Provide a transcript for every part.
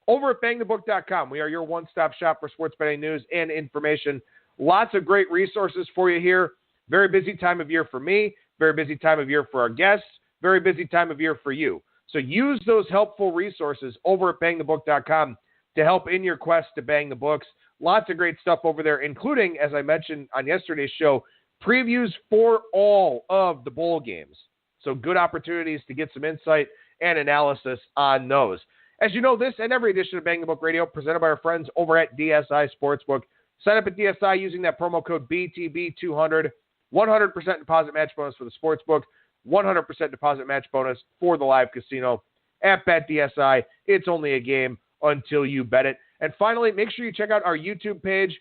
over at BangTheBook.com. We are your one-stop shop for sports betting news and information. Lots of great resources for you here. Very busy time of year for me. Very busy time of year for our guests. Very busy time of year for you. So use those helpful resources over at BangTheBook.com to help in your quest to bang the books. Lots of great stuff over there, including, as I mentioned on yesterday's show, previews for all of the bowl games. So good opportunities to get some insight and analysis on those. As you know, this and every edition of Bang the Book Radio presented by our friends over at DSI Sportsbook. Sign up at DSI using that promo code BTB200. 100% deposit match bonus for the Sportsbook. 100% deposit match bonus for the live casino at BetDSI. It's only a game until you bet it. And finally, make sure you check out our YouTube page.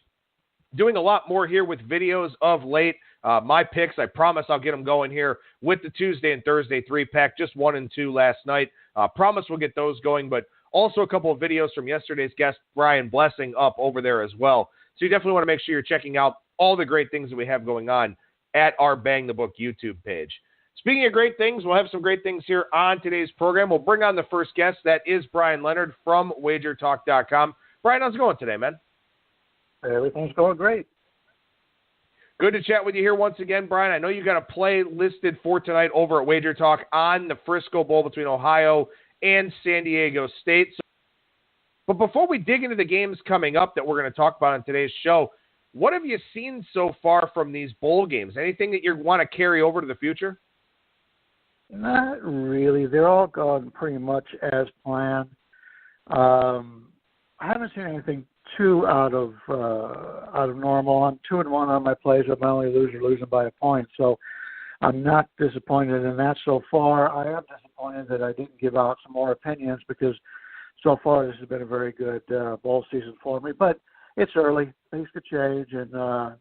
Doing a lot more here with videos of late. My picks, I promise I'll get them going here with the Tuesday and Thursday 3-pack. Just 1 and 2 last night. Promise we'll get those going, but also a couple of videos from yesterday's guest, Brian Blessing, up over there as well. So you definitely want to make sure you're checking out all the great things that we have going on at our Bang the Book YouTube page. Speaking of great things, we'll have some great things here on today's program. We'll bring on the first guest. That is Bryan Leonard from WagerTalk.com. Brian, how's it going today, man? Everything's going great. Good to chat with you here once again, Brian. I know you got a play listed for tonight over at Wager Talk on the Frisco Bowl between Ohio and San Diego State. But before we dig into the games coming up that we're going to talk about on today's show, what have you seen so far from these bowl games? Anything that you want to carry over to the future? Not really. They're all gone pretty much as planned. I haven't seen anything too out of normal. I'm 2-1 on my plays. I'm only losing by a point, so I'm not disappointed in that so far. I am disappointed that I didn't give out some more opinions because so far this has been a very good bowl season for me. But it's early; things could change, and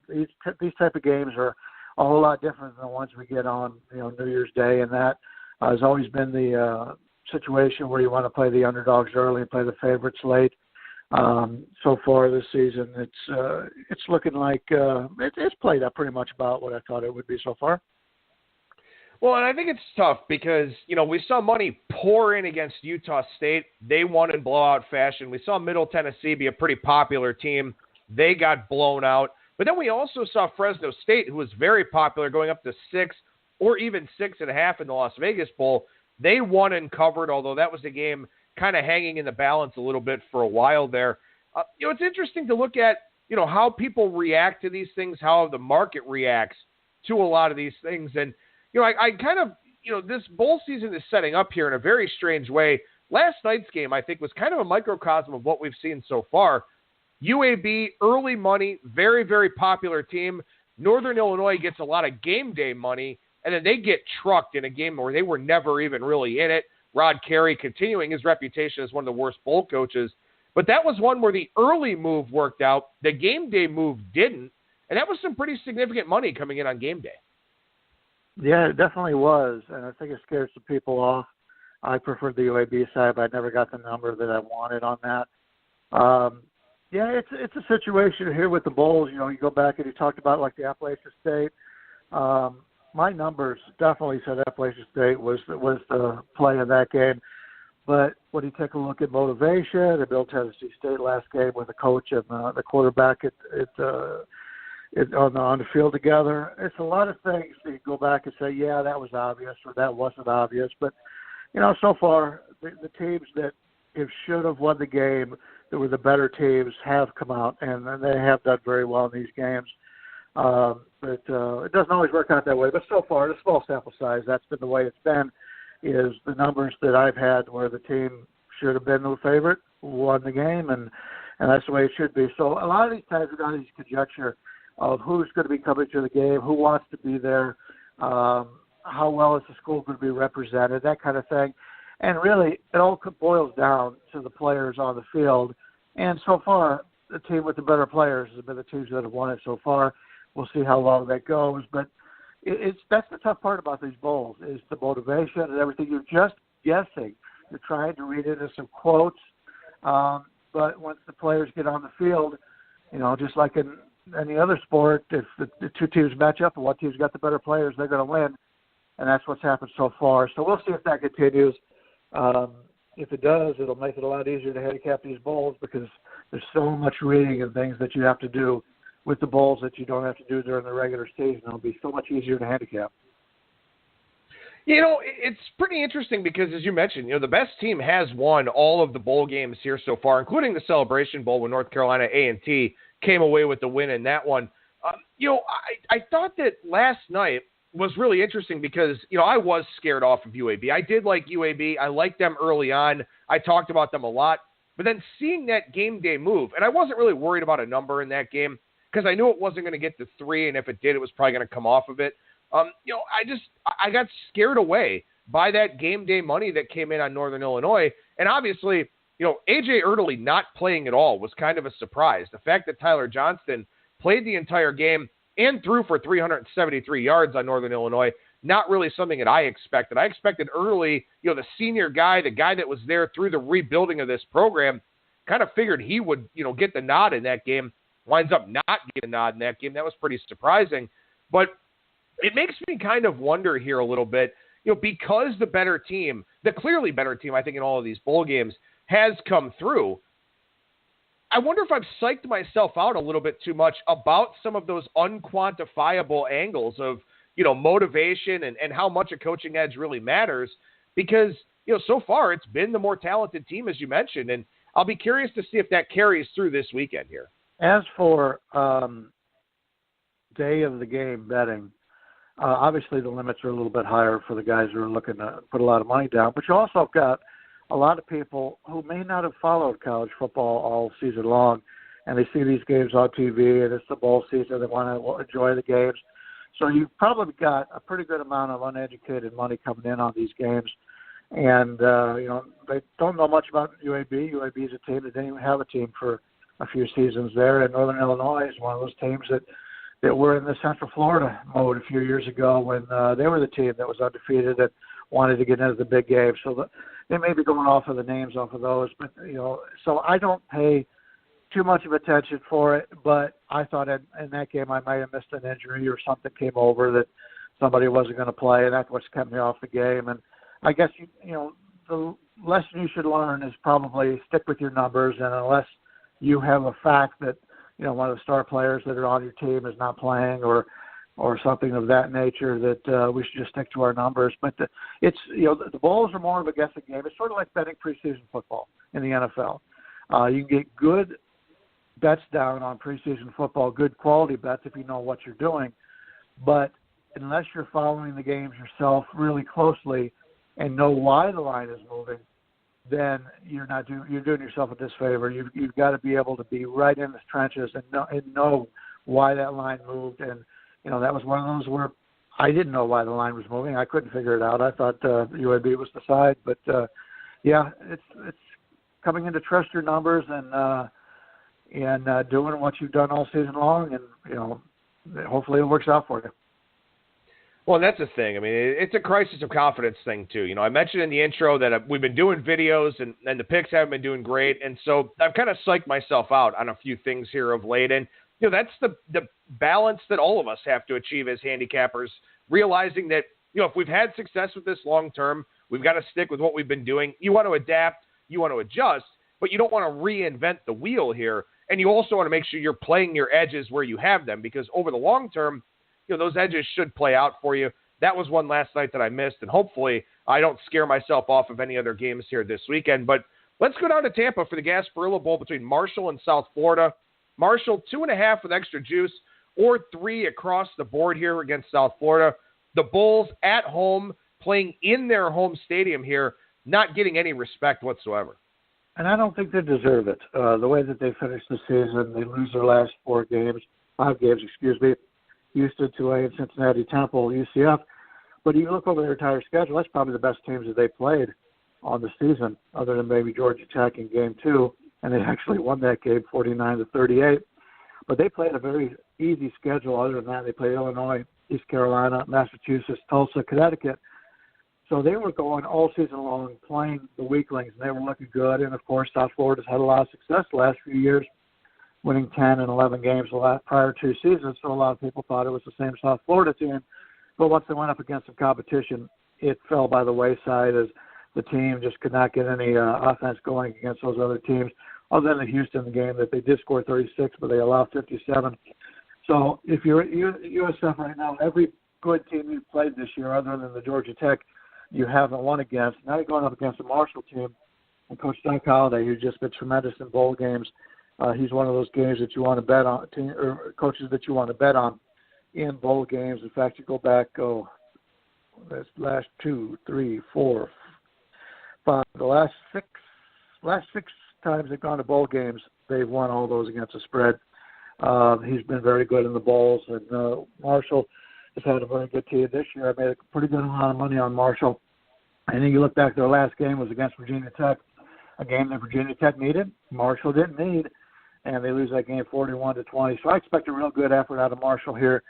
these type of games are a whole lot different than the ones we get on New Year's Day, and that has always been the situation where you want to play the underdogs early and play the favorites late. So far this season, it's looking like it's played out pretty much about what I thought it would be so far. Well, and I think it's tough because, we saw money pour in against Utah State. They won in blowout fashion. We saw Middle Tennessee be a pretty popular team. They got blown out. But then we also saw Fresno State, who was very popular, going up to 6 or even 6.5 in the Las Vegas Bowl. They won and covered, although that was a game kind of hanging in the balance a little bit for a while there. It's interesting to look at, how people react to these things, how the market reacts to a lot of these things. And, I kind of, this bowl season is setting up here in a very strange way. Last night's game, I think, was kind of a microcosm of what we've seen so far. UAB, early money, very, very popular team. Northern Illinois gets a lot of game day money, and then they get trucked in a game where they were never even really in it. Rod Carey continuing his reputation as one of the worst bowl coaches. But that was one where the early move worked out. The game day move didn't. And that was some pretty significant money coming in on game day. Yeah, it definitely was. And I think it scared some people off. I preferred the UAB side, but I never got the number that I wanted on that. Yeah, it's a situation here with the bowls. You go back and you talked about like the Appalachian State. My numbers definitely said Appalachian State was the play in that game. But when you take a look at motivation, they built Tennessee State last game with the coach and the quarterback on the field together. It's a lot of things that you go back and say, yeah, that was obvious or that wasn't obvious. But, so far the teams that should have won the game, that were the better teams, have come out, and they have done very well in these games. But it doesn't always work out that way. But so far, the small sample size, that's been the way it's been, is the numbers that I've had where the team should have been the favorite, won the game, and that's the way it should be. So a lot of these times we've got these conjecture of who's going to be coming to the game, who wants to be there, how well is the school going to be represented, that kind of thing. And really, it all boils down to the players on the field. And so far, the team with the better players has been the teams that have won it so far. We'll see how long that goes. But that's the tough part about these bowls, is the motivation and everything. You're just guessing. You're trying to read into some quotes. But once the players get on the field, just like in any other sport, if the two teams match up and one team's got the better players, they're going to win. And that's what's happened so far. So we'll see if that continues. if it does, it'll make it a lot easier to handicap these bowls because there's so much reading and things that you have to do with the bowls that you don't have to do during the regular season. It'll be so much easier to handicap. It's pretty interesting because, as you mentioned, the best team has won all of the bowl games here so far, including the Celebration Bowl when North Carolina A&T came away with the win in that one. I thought that last night was really interesting because, I was scared off of UAB. I did like UAB. I liked them early on. I talked about them a lot. But then seeing that game day move, and I wasn't really worried about a number in that game because I knew it wasn't going to get to 3, and if it did, it was probably going to come off of it. I got scared away by that game day money that came in on Northern Illinois. And obviously, A.J. Erdely not playing at all was kind of a surprise. The fact that Tyler Johnston played the entire game and threw for 373 yards on Northern Illinois, not really something that I expected. I expected Erdely, the senior guy, the guy that was there through the rebuilding of this program, kind of figured he would, get the nod in that game. Winds up not getting a nod in that game. That was pretty surprising. But it makes me kind of wonder here a little bit, because the better team, the clearly better team, I think, in all of these bowl games has come through. I wonder if I've psyched myself out a little bit too much about some of those unquantifiable angles of, motivation and how much a coaching edge really matters because, so far it's been the more talented team, as you mentioned, and I'll be curious to see if that carries through this weekend here. As for day of the game betting, obviously the limits are a little bit higher for the guys who are looking to put a lot of money down, but you also got a lot of people who may not have followed college football all season long, and they see these games on TV, and it's the bowl season. They want to enjoy the games. So you've probably got a pretty good amount of uneducated money coming in on these games. And, they don't know much about UAB. UAB is a team that didn't even have a team for a few seasons there. And Northern Illinois is one of those teams that were in the Central Florida mode a few years ago when they were the team that was undefeated and wanted to get into the big game. So they may be going off of the names off of those. But, so I don't pay too much of attention for it, but I thought in that game I might have missed an injury or something came over that somebody wasn't going to play, and that's what's kept me off the game. And I guess, the lesson you should learn is probably stick with your numbers, and unless you have a fact that, one of the star players that are on your team is not playing or something of that nature, that we should just stick to our numbers. But the bowls are more of a guessing game. It's sort of like betting preseason football in the NFL. You can get good bets down on preseason football, good quality bets if you know what you're doing. But unless you're following the games yourself really closely and know why the line is moving, then you're doing yourself a disfavor. You've got to be able to be right in the trenches and know why that line moved. And that was one of those where I didn't know why the line was moving. I couldn't figure it out. I thought UAB was the side, but it's coming in to trust your numbers and doing what you've done all season long, and hopefully it works out for you. Well, that's the thing. I mean, it's a crisis of confidence thing, too. I mentioned in the intro that we've been doing videos, and the picks haven't been doing great, and so I've kind of psyched myself out on a few things here of late, and that's the balance that all of us have to achieve as handicappers, realizing that, if we've had success with this long-term, we've got to stick with what we've been doing. You want to adapt, you want to adjust, but you don't want to reinvent the wheel here. And you also want to make sure you're playing your edges where you have them, because over the long term, those edges should play out for you. That was one last night that I missed, and hopefully I don't scare myself off of any other games here this weekend. But let's go down to Tampa for the Gasparilla Bowl between Marshall and South Florida. Marshall, 2.5 with extra juice, or 3 across the board here against South Florida. The Bulls at home, playing in their home stadium here, not getting any respect whatsoever. And I don't think they deserve it. The way that they finished the season, they lose their last 5 games, Houston, Tulane, Cincinnati, Temple, UCF. But you look over their entire schedule, that's probably the best teams that they played on the season, other than maybe Georgia Tech in Game 2, and they actually won that game 49-38. But they played a very easy schedule. Other than that, they played Illinois, East Carolina, Massachusetts, Tulsa, Connecticut. So they were going all season long playing the weaklings, and they were looking good. And, of course, South Florida's had a lot of success the last few years, winning 10 and 11 games the prior 2 seasons. So a lot of people thought it was the same South Florida team. But once they went up against some competition, it fell by the wayside as the team just could not get any offense going against those other teams, other than the Houston game that they did score 36, but they allowed 57. So if you're at USF right now, every good team you've played this year, other than the Georgia Tech, you haven't won against. Now you're going up against a Marshall team, and Coach Doug Holliday, who's just been tremendous in bowl games. He's one of those games that you want to bet on, or coaches that you want to bet on in bowl games. In fact, you go back, that's last 2, 3, 4, 5. The last six times they've gone to bowl games, they've won all those against the spread. He's been very good in the bowls, and Marshall has had a very good team this year. I made a pretty good amount of money on Marshall. And then you look back, their last game was against Virginia Tech, a game that Virginia Tech needed, Marshall didn't need, and they lose that game 41-20. So I expect a real good effort out of Marshall here.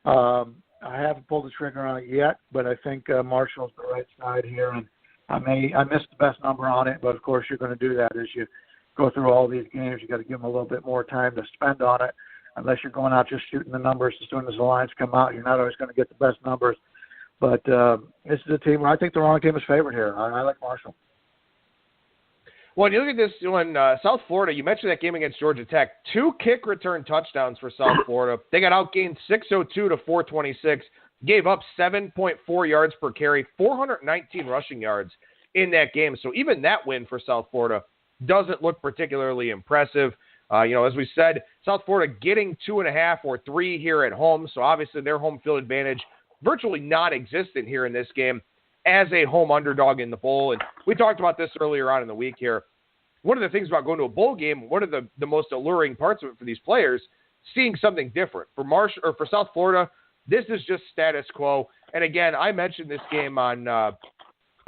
I haven't pulled the trigger on it yet, but I think Marshall's the right side here, and I missed the best number on it, but of course you're going to do that as you go through all these games. You got to give them a little bit more time to spend on it. Unless you're going out just shooting the numbers as soon as the lines come out, you're not always going to get the best numbers. But this is a team where I think the wrong team is favored here. I like Marshall. Well, you look at this one, South Florida, you mentioned that game against Georgia Tech. 2 kick return touchdowns for South Florida. They got outgained 602 to 426, gave up 7.4 yards per carry, 419 rushing yards in that game. So even that win for South Florida doesn't look particularly impressive. As we said, South Florida getting 2.5 or 3 here at home. So obviously their home field advantage virtually non-existent here in this game as a home underdog in the bowl. And we talked about this earlier on in the week here. One of the things about going to a bowl game, one of the most alluring parts of it for these players, seeing something different. For South Florida, this is just status quo. And again, I mentioned this game on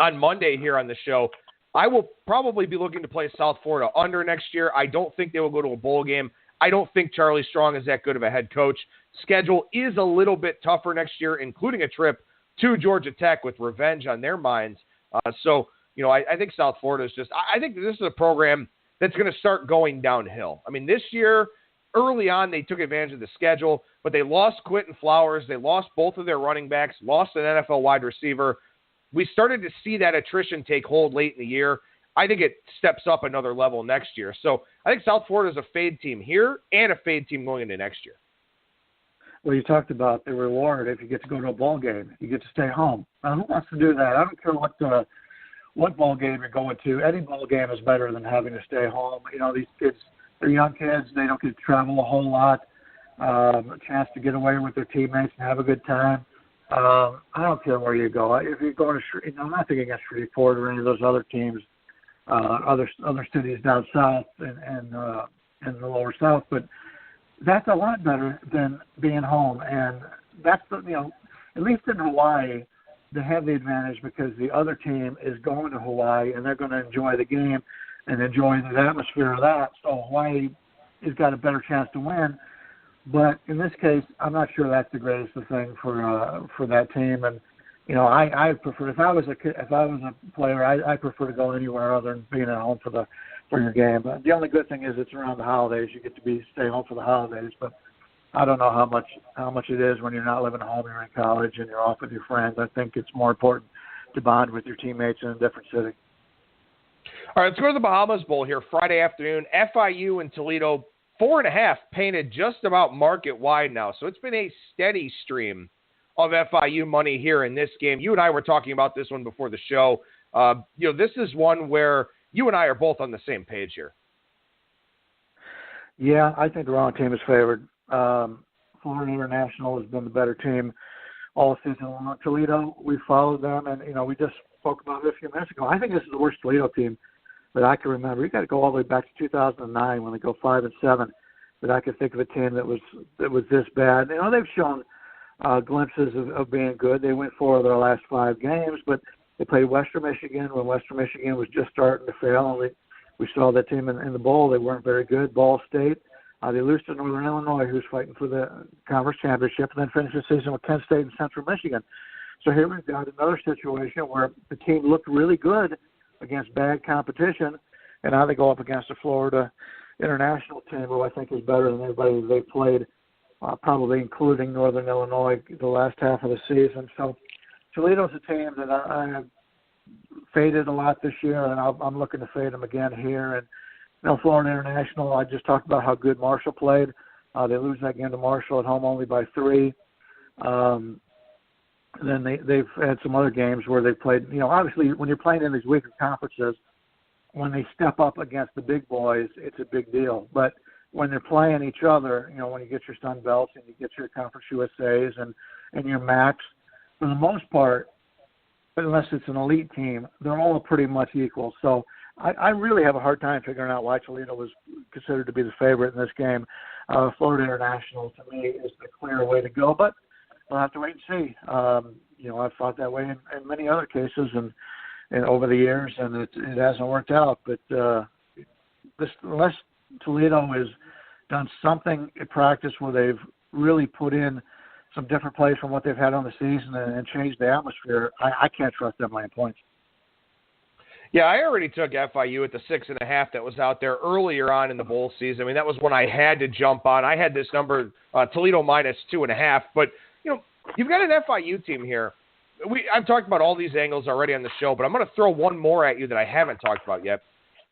Monday here on the show. I will probably be looking to play South Florida under next year. I don't think they will go to a bowl game. I don't think Charlie Strong is that good of a head coach. Schedule is a little bit tougher next year, including a trip to Georgia Tech with revenge on their minds. I think South Florida is I think this is a program that's going to start going downhill. I mean, this year, early on, they took advantage of the schedule, but they lost Quentin Flowers. They lost both of their running backs, lost an NFL wide receiver. We started to see that attrition take hold late in the year. I think it steps up another level next year. So I think South Florida is a fade team here and a fade team going into next year. Well, you talked about the reward if you get to go to a bowl game. You get to stay home. Now, who wants to do that? I don't care what bowl game you're going to. Any bowl game is better than having to stay home. These kids, they're young kids. They don't get to travel a whole lot. A chance to get away with their teammates and have a good time. I don't care where you go. If you're going to, I'm not thinking against Shreveport or any of those other teams, other cities down south and the lower south, but that's a lot better than being home. And that's at least in Hawaii, they have the advantage because the other team is going to Hawaii and they're going to enjoy the game and enjoy the atmosphere of that. So Hawaii has got a better chance to win. But in this case, I'm not sure that's the greatest thing for that team. And I prefer if I was a player, I prefer to go anywhere other than being at home for your game. The only good thing is it's around the holidays. You get to stay home for the holidays. But I don't know how much it is when you're not living at home. You're in college and you're off with your friends. I think it's more important to bond with your teammates in a different city. All right, let's go to the Bahamas Bowl here Friday afternoon. FIU and Toledo. 4.5 painted just about market wide now. So it's been a steady stream of FIU money here in this game. You and I were talking about this one before the show. This is one where you and I are both on the same page here. Yeah, I think the wrong team is favored. Florida International has been the better team all season long. Toledo, we followed them, and, we just spoke about it a few minutes ago. I think this is the worst Toledo team that I can remember. You got to go all the way back to 2009 when they go 5-7. That I could think of a team that was this bad. They've shown glimpses of being good. They went 4 of their last 5 games, but they played Western Michigan when Western Michigan was just starting to fail. And we saw that team in the bowl. They weren't very good. Ball State. They lose to Northern Illinois, who's fighting for the conference championship, and then finish the season with Kent State and Central Michigan. So here we've got another situation where the team looked really good against bad competition, and now they go up against a Florida International team who I think is better than everybody they've played, probably including Northern Illinois the last half of the season. So Toledo's a team that I faded a lot this year, and I'm looking to fade them again here. And Florida International, I just talked about how good Marshall played. They lose that game to Marshall at home only by 3. Then they've had some other games where they've played. Obviously when you're playing in these weaker conferences, when they step up against the big boys, it's a big deal. But when they're playing each other, when you get your Sun Belts and you get your Conference USAs and your MACs, for the most part, unless it's an elite team, they're all pretty much equal. So I really have a hard time figuring out why Toledo was considered to be the favorite in this game. Florida International, to me, is the clear way to go, but we'll have to wait and see. I've thought that way in many other cases and over the years, and it hasn't worked out. But unless Toledo has done something in practice where they've really put in some different plays from what they've had on the season and changed the atmosphere, I can't trust them laying points. Yeah, I already took FIU at the 6.5 that was out there earlier on in the bowl season. I mean, that was when I had to jump on. I had this number, Toledo minus 2.5. But, you've got an FIU team here. I've talked about all these angles already on the show, but I'm going to throw one more at you that I haven't talked about yet.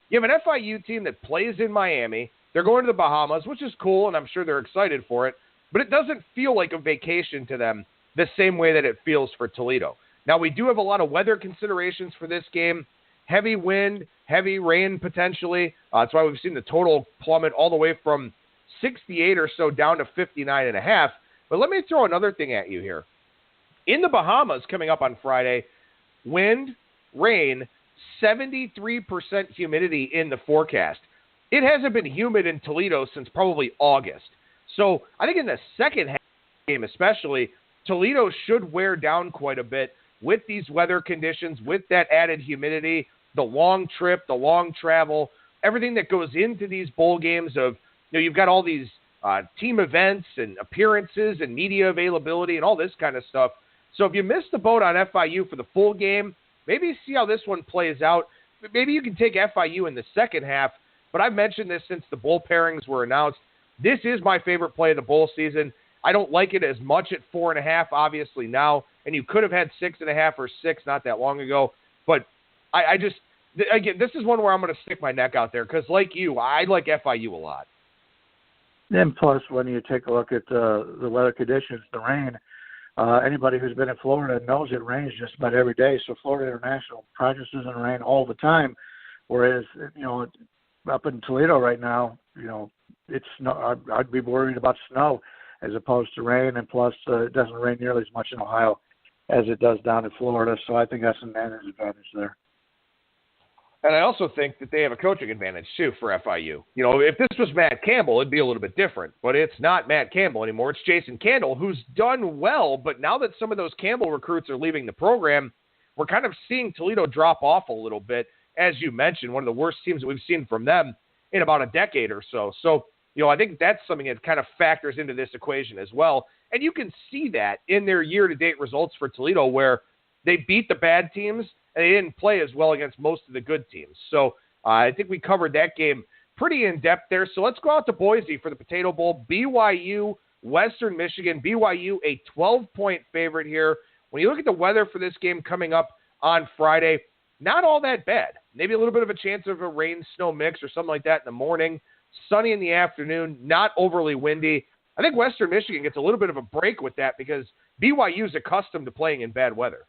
You have an FIU team that plays in Miami. They're going to the Bahamas, which is cool, and I'm sure they're excited for it. But it doesn't feel like a vacation to them the same way that it feels for Toledo. Now, we do have a lot of weather considerations for this game. Heavy wind, heavy rain potentially. That's why we've seen the total plummet all the way from 68 or so down to 59.5. But let me throw another thing at you here. In the Bahamas coming up on Friday, wind, rain, 73% humidity in the forecast. It hasn't been humid in Toledo since probably August. So I think in the second half of the game especially, Toledo should wear down quite a bit with these weather conditions, with that added humidity, the long trip, the long travel, everything that goes into these bowl games of, you've got all these team events and appearances and media availability and all this kind of stuff. So if you missed the boat on FIU for the full game, maybe see how this one plays out. Maybe you can take FIU in the second half, but I've mentioned this since the bowl pairings were announced. This is my favorite play of the bowl season. I don't like it as much at 4.5, obviously now, and you could have had 6.5 or 6 not that long ago. But again, this is one where I'm going to stick my neck out there because, like you, I like FIU a lot. And plus, when you take a look at the weather conditions, the rain, anybody who's been in Florida knows it rains just about every day. So Florida International practices in the rain all the time, whereas up in Toledo right now, it's snow. I'd be worried about snow as opposed to rain, and plus it doesn't rain nearly as much in Ohio as it does down in Florida. So I think that's an advantage there. And I also think that they have a coaching advantage, too, for FIU. If this was Matt Campbell, it'd be a little bit different. But it's not Matt Campbell anymore. It's Jason Candle, who's done well. But now that some of those Campbell recruits are leaving the program, we're kind of seeing Toledo drop off a little bit. As you mentioned, one of the worst teams that we've seen from them in about a decade or so. So, I think that's something that kind of factors into this equation as well. And you can see that in their year-to-date results for Toledo where they beat the bad teams and they didn't play as well against most of the good teams. So I think we covered that game pretty in-depth there. So let's go out to Boise for the Potato Bowl. BYU, Western Michigan. BYU, a 12-point favorite here. When you look at the weather for this game coming up on Friday, not all that bad. Maybe a little bit of a chance of a rain-snow mix or something like that in the morning. Sunny in the afternoon, not overly windy. I think Western Michigan gets a little bit of a break with that because BYU is accustomed to playing in bad weather.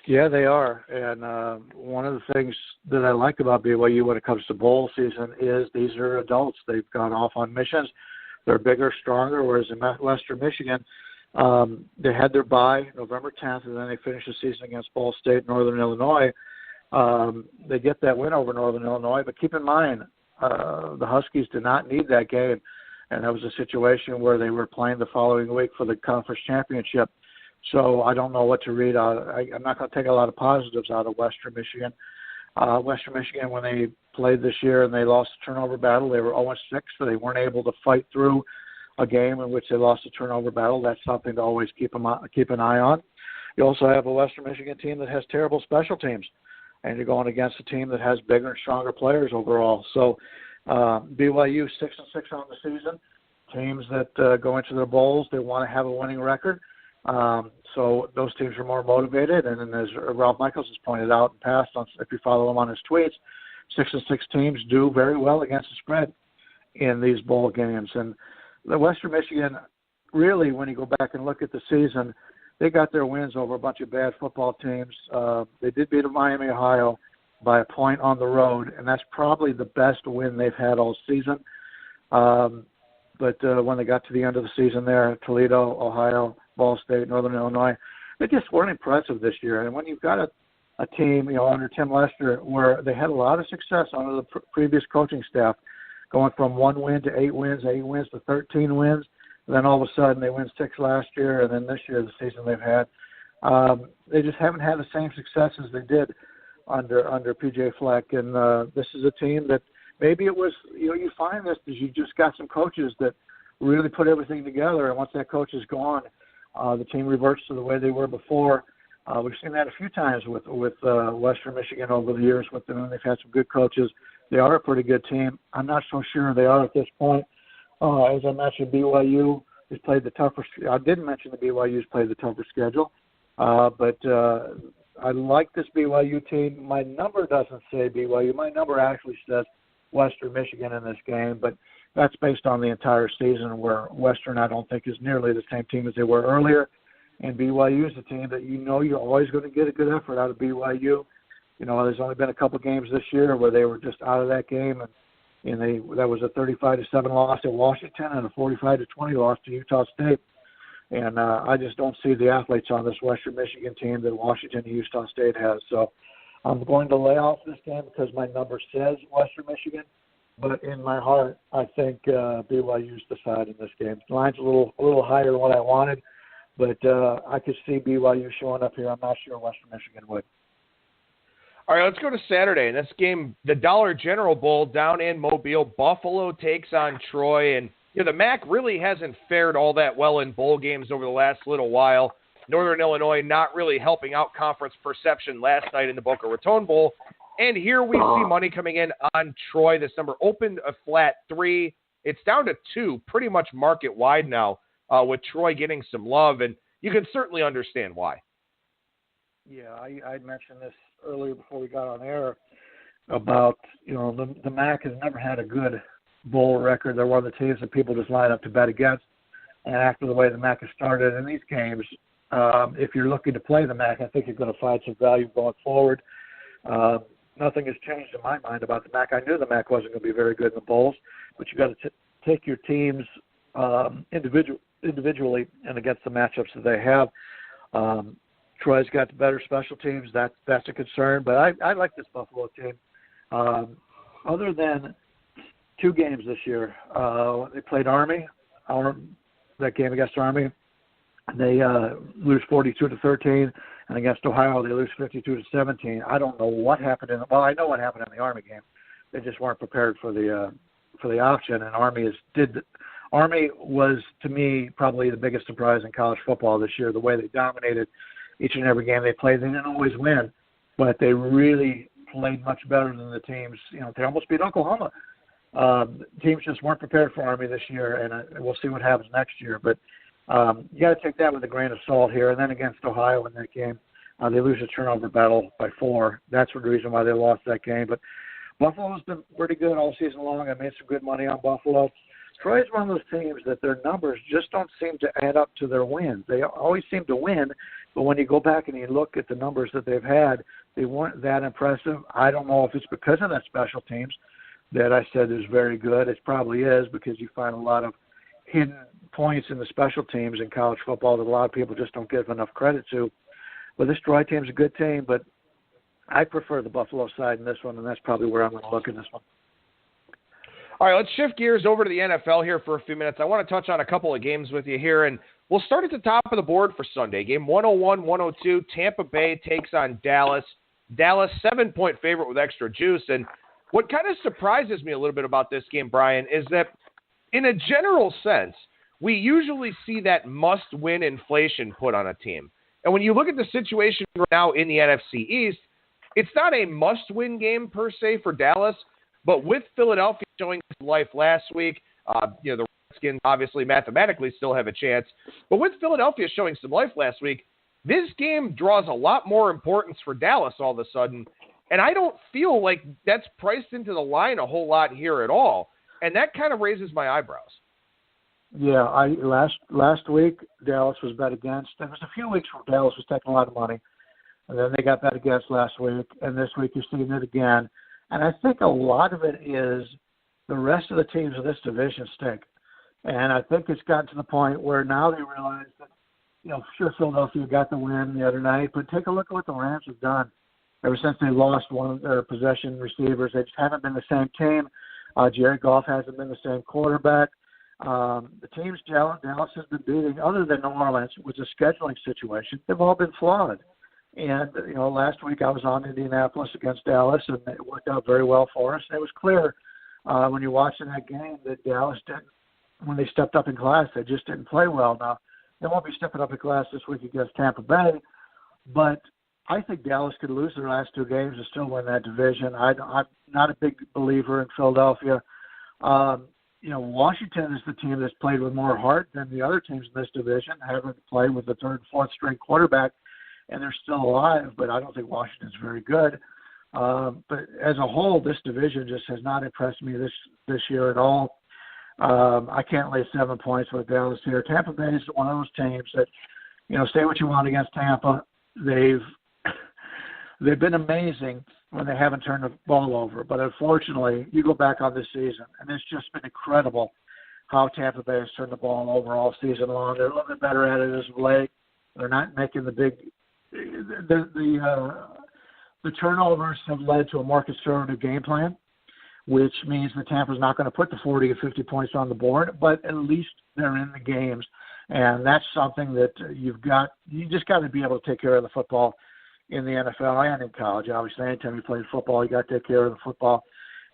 Yeah, they are. And one of the things that I like about BYU when it comes to bowl season is these are adults. They've gone off on missions. They're bigger, stronger, whereas in Western Michigan, they had their bye November 10th, and then they finished the season against Ball State, Northern Illinois. They get that win over Northern Illinois, but keep in mind, the Huskies did not need that game, and that was a situation where they were playing the following week for the conference championship. So I don't know what to read out. I'm not going to take a lot of positives out of Western Michigan. Western Michigan, when they played this year and they lost the turnover battle, they were 0-6, so they weren't able to fight through a game in which they lost a turnover battle. That's something to always keep an eye on. You also have a Western Michigan team that has terrible special teams, and you're going against a team that has bigger and stronger players overall. So BYU 6-6 on the season. Teams that go into their bowls, they want to have a winning record. So those teams are more motivated. And then as Ralph Michaels has pointed out in the past, if you follow him on his tweets, 6-6 teams do very well against the spread in these bowl games. And the Western Michigan, really, when you go back and look at the season, they got their wins over a bunch of bad football teams. They did beat Miami, Ohio by a point on the road, and that's probably the best win they've had all season. But when they got to the end of the season there, Toledo, Ohio, Ball State, Northern Illinois, they just weren't impressive this year. And when you've got a team, under Tim Lester, where they had a lot of success under the previous coaching staff, going from 1 win to 8 wins to 13 wins, and then all of a sudden they win 6 last year, and then this year, the season they've had, they just haven't had the same success as they did under PJ Fleck. And this is a team that maybe it was, you find this as you just got some coaches that really put everything together, and once that coach is gone, the team reverts to the way they were before. We've seen that a few times with Western Michigan over the years with them. They've had some good coaches. They are a pretty good team. I'm not so sure they are at this point. As I mentioned, BYU has played the tougher. I didn't mention the BYU's played the tougher schedule, but I like this BYU team. My number doesn't say BYU. My number actually says Western Michigan in this game, but that's based on the entire season, where Western, I don't think, is nearly the same team as they were earlier. And BYU is a team that you're always going to get a good effort out of BYU. There's only been a couple games this year where they were just out of that game, and that was a 35-7 loss at Washington and a 45-20 loss to Utah State. And I just don't see the athletes on this Western Michigan team that Washington and Utah State has. So I'm going to lay off this game because my number says Western Michigan. But in my heart, I think BYU's the side in this game. The line's a little higher than what I wanted, but I could see BYU showing up here. I'm not sure Western Michigan would. All right, let's go to Saturday. In this game, the Dollar General Bowl down in Mobile, Buffalo takes on Troy. And the MAC really hasn't fared all that well in bowl games over the last little while. Northern Illinois not really helping out conference perception last night in the Boca Raton Bowl. And here we see money coming in on Troy. This number opened a flat 3. It's down to 2, pretty much market wide now, with Troy getting some love. And you can certainly understand why. Yeah, I mentioned this earlier before we got on air about, the MAC has never had a good bowl record. They're one of the teams that people just line up to bet against. And after the way the MAC has started in these games, if you're looking to play the MAC, I think you're going to find some value going forward. Nothing has changed in my mind about the MAC. I knew the MAC wasn't going to be very good in the bowls, but you got to take your teams individually and against the matchups that they have. Troy's got the better special teams. That's a concern, but I like this Buffalo team. Other than 2 games this year, they played Army. That game against Army, they lose 42-13, and against Ohio they lose 52-17. I don't know what happened I know what happened in the Army game. They just weren't prepared for the option, and Army was, to me, probably the biggest surprise in college football this year. The way they dominated each and every game they played. They didn't always win, but they really played much better than the teams. They almost beat Oklahoma. Teams just weren't prepared for Army this year, and we'll see what happens next year. But you got to take that with a grain of salt here. And then against Ohio in that game, they lose a turnover battle by 4. That's the reason why they lost that game. But Buffalo's been pretty good all season long. I made some good money on Buffalo. Troy's one of those teams that their numbers just don't seem to add up to their wins. They always seem to win, but when you go back and you look at the numbers that they've had, they weren't that impressive. I don't know if it's because of that special teams that I said is very good. It probably is, because you find a lot of hidden points in the special teams in college football that a lot of people just don't give enough credit to. But this Troy team's a good team, but I prefer the Buffalo side in this one, and that's probably where I'm going to look in this one. All right, let's shift gears over to the NFL here for a few minutes. I want to touch on a couple of games with you here, and we'll start at the top of the board for Sunday. Game 101-102, Tampa Bay takes on Dallas. Dallas, 7-point favorite with extra juice. And what kind of surprises me a little bit about this game, Brian, is that in a general sense, we usually see that must-win inflation put on a team. And when you look at the situation right now in the NFC East, it's not a must-win game per se for Dallas, but with Philadelphia showing life last week, the Redskins obviously mathematically still have a chance. But with Philadelphia showing some life last week, this game draws a lot more importance for Dallas all of a sudden. And I don't feel like that's priced into the line a whole lot here at all. And that kind of raises my eyebrows. Yeah, last week Dallas was bet against. There was a few weeks where Dallas was taking a lot of money, and then they got bet against last week, and this week you're seeing it again. And I think a lot of it is the rest of the teams in this division stink. And I think it's gotten to the point where now they realize that, sure, Philadelphia got the win the other night, but take a look at what the Rams have done. Ever since they lost one of their possession receivers, they just haven't been the same team. Jared Goff hasn't been the same quarterback. The teams Dallas has been beating, other than New Orleans, was a scheduling situation. They've all been flawed. And, last week I was on Indianapolis against Dallas, and it worked out very well for us. And it was clear when you're watching that game that Dallas didn't, when they stepped up in class, they just didn't play well. Now, they won't be stepping up in class this week against Tampa Bay, but I think Dallas could lose their last two games and still win that division. I'm not a big believer in Philadelphia. Washington is the team that's played with more heart than the other teams in this division, having played with the third and fourth string quarterback, and they're still alive, but I don't think Washington's very good. But as a whole, this division just has not impressed me this year at all. I can't lay 7 points with Dallas here. Tampa Bay is one of those teams that, say what you want against Tampa. They've been amazing when they haven't turned the ball over. But unfortunately, you go back on this season, and it's just been incredible how Tampa Bay has turned the ball over all season long. They're a little bit better at it as of late. They're not making the big the turnovers have led to a more conservative game plan, which means that Tampa's not going to put the 40 or 50 points on the board, but at least they're in the games. And that's something that you just got to be able to take care of the football in the NFL and in college. Obviously, anytime you play football, you got to take care of the football.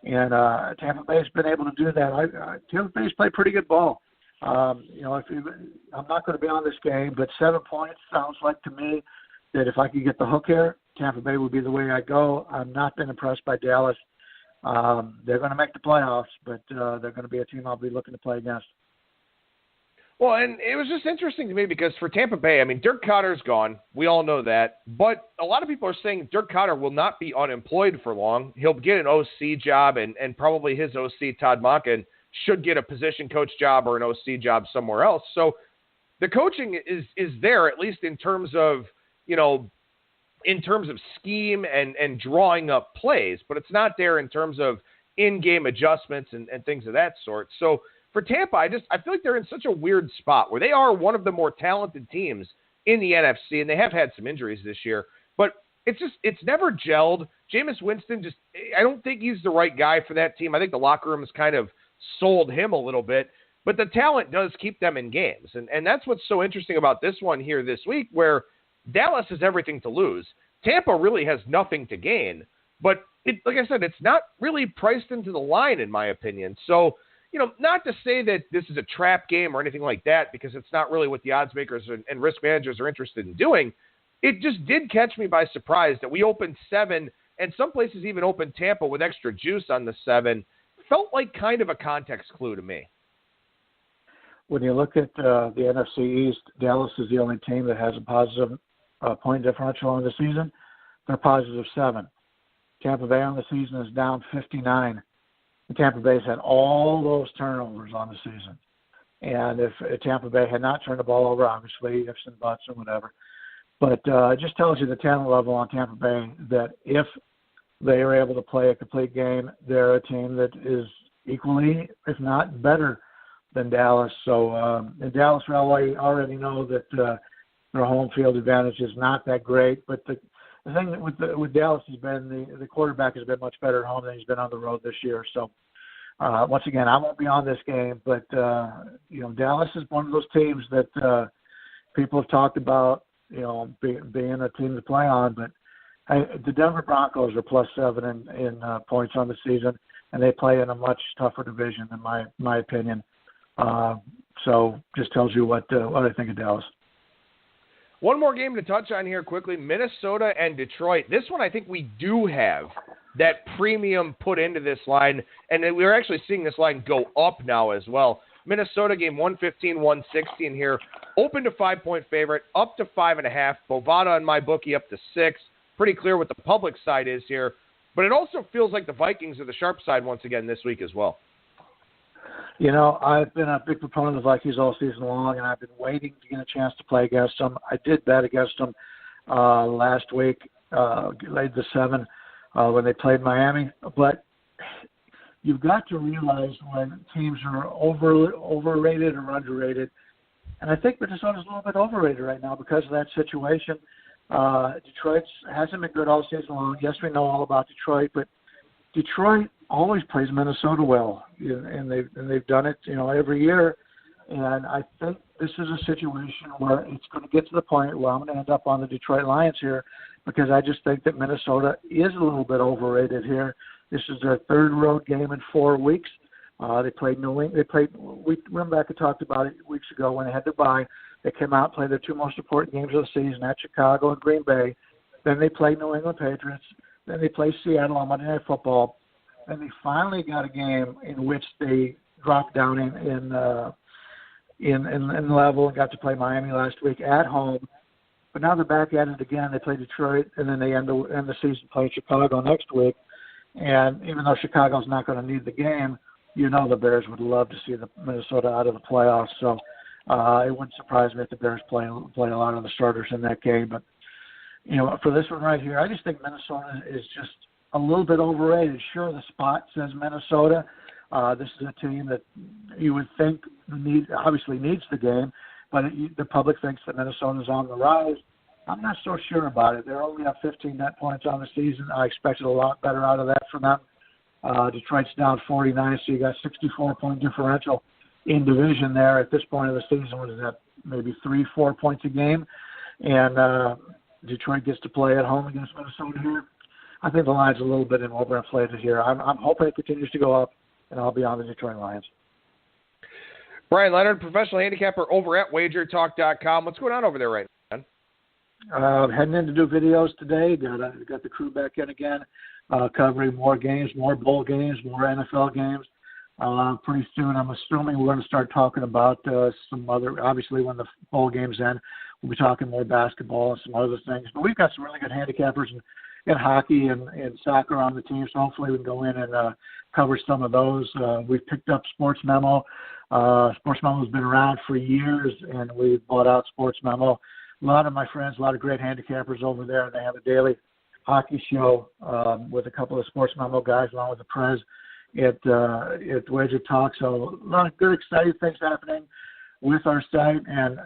And Tampa Bay's been able to do that. Tampa Bay's played pretty good ball. I'm not going to be on this game, but 7 points sounds like to me that if I could get the hook here, Tampa Bay would be the way I go. I've not been impressed by Dallas. They're going to make the playoffs, but they're going to be a team I'll be looking to play against. Well, and it was just interesting to me because for Tampa Bay, I mean, Dirk Cotter's gone. We all know that. But a lot of people are saying Dirk Cotter will not be unemployed for long. He'll get an OC job, and probably his OC, Todd Monken, should get a position coach job or an OC job somewhere else. So the coaching is there, at least in terms of, scheme and drawing up plays. But it's not there in terms of in-game adjustments and things of that sort. So for Tampa, I feel like they're in such a weird spot where they are one of the more talented teams in the NFC, and they have had some injuries this year, but it's never gelled. Jameis Winston I don't think he's the right guy for that team. I think the locker room has kind of sold him a little bit, but the talent does keep them in games. And that's what's so interesting about this one here this week, where Dallas has everything to lose. Tampa really has nothing to gain, but like I said, it's not really priced into the line in my opinion. So, not to say that this is a trap game or anything like that, because it's not really what the odds makers and risk managers are interested in doing. It just did catch me by surprise that we opened 7, and some places even opened Tampa with extra juice on the 7. Felt like kind of a context clue to me. When you look at the NFC East, Dallas is the only team that has a positive point differential on the season. They're positive 7. Tampa Bay on the season is down 59. Tampa Bay's had all those turnovers on the season. And if Tampa Bay had not turned the ball over, obviously, ifs and buts or whatever. But it just tells you the talent level on Tampa Bay, that if they are able to play a complete game, they're a team that is equally, if not better, than Dallas. So in Dallas, we already know that their home field advantage is not that great. But the thing with Dallas has been the quarterback has been much better at home than he's been on the road this year. So once again, I won't be on this game, but Dallas is one of those teams that people have talked about, being a team to play on. But the Denver Broncos are +7 in points on the season, and they play in a much tougher division in my opinion. So just tells you what I think of Dallas. One more game to touch on here quickly, Minnesota and Detroit. This one I think we do have that premium put into this line, and we're actually seeing this line go up now as well. Minnesota game 115-116 here. Open to 5-point favorite, up to 5.5. Bovada on my bookie up to 6. Pretty clear what the public side is here. But it also feels like the Vikings are the sharp side once again this week as well. You know, I've been a big proponent of the Vikings all season long, and I've been waiting to get a chance to play against them. I did bet against them last week, laid the 7 when they played Miami. But you've got to realize when teams are overrated or underrated. And I think Minnesota's a little bit overrated right now because of that situation. Detroit hasn't been good all season long. Yes, we know all about Detroit, but Detroit always plays Minnesota well, and they've done it, every year. And I think this is a situation where it's going to get to the point where I'm going to end up on the Detroit Lions here, because I just think that Minnesota is a little bit overrated here. This is their third road game in 4 weeks. They played New England. We went back and talked about it weeks ago when they had to bye. They came out and played their 2 most important games of the season at Chicago and Green Bay. Then they played New England Patriots. Then they played Seattle on Monday Night Football. Then they finally got a game in which they dropped down in level and got to play Miami last week at home. But now they're back at it again. They play Detroit, and then they end the season playing Chicago next week. And even though Chicago's not going to need the game, the Bears would love to see the Minnesota out of the playoffs. So it wouldn't surprise me if the Bears play a lot of the starters in that game. But, for this one right here, I just think Minnesota is just a little bit overrated. Sure, the spot says Minnesota. This is a team that you would think obviously needs the game, but the public thinks that Minnesota's on the rise. I'm not so sure about it. They're only up 15 net points on the season. I expected a lot better out of that from them. Detroit's down 49, so you got 64-point differential in division there at this point of the season. What is that, maybe 3-4 points a game? And Detroit gets to play at home against Minnesota here. I think the line's a little bit overinflated here. I'm hoping it continues to go up, and I'll be on the Detroit Lions. Bryan Leonard, professional handicapper over at wagertalk.com. What's going on over there right now? Heading in to do videos today. Got the crew back in again, covering more games, more bowl games, more NFL games. Pretty soon, I'm assuming we're going to start talking about some other, obviously when the bowl games end, we'll be talking more basketball and some other things. But we've got some really good handicappers in hockey and soccer on the team, so hopefully we can go in and cover some of those. We've picked up Sports Memo. Sports Memo has been around for years, and we've bought out Sports Memo. A lot of my friends, a lot of great handicappers over there, and they have a daily hockey show with a couple of Sports Memo guys along with the Prez at Wager Talk. So a lot of good, exciting things happening with our site. And,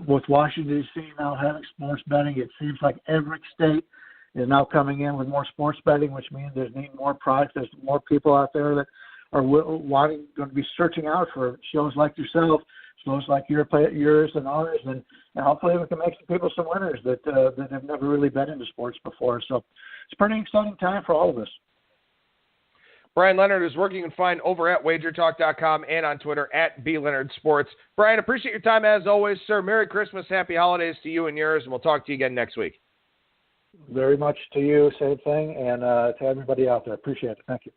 with Washington, D.C. now having sports betting, it seems like every state is now coming in with more sports betting, which means there's need more products. There's more people out there that are going to be searching out for shows like yourself, shows like yours and ours, and hopefully we can make some people some winners that have never really been into sports before. So it's a pretty exciting time for all of us. Bryan Leonard is working and find over at wagertalk.com and on Twitter at BLeonardSports. Bryan, appreciate your time as always, sir. Merry Christmas, happy holidays to you and yours, and we'll talk to you again next week. Very much to you, same thing, and to everybody out there. Appreciate it. Thank you.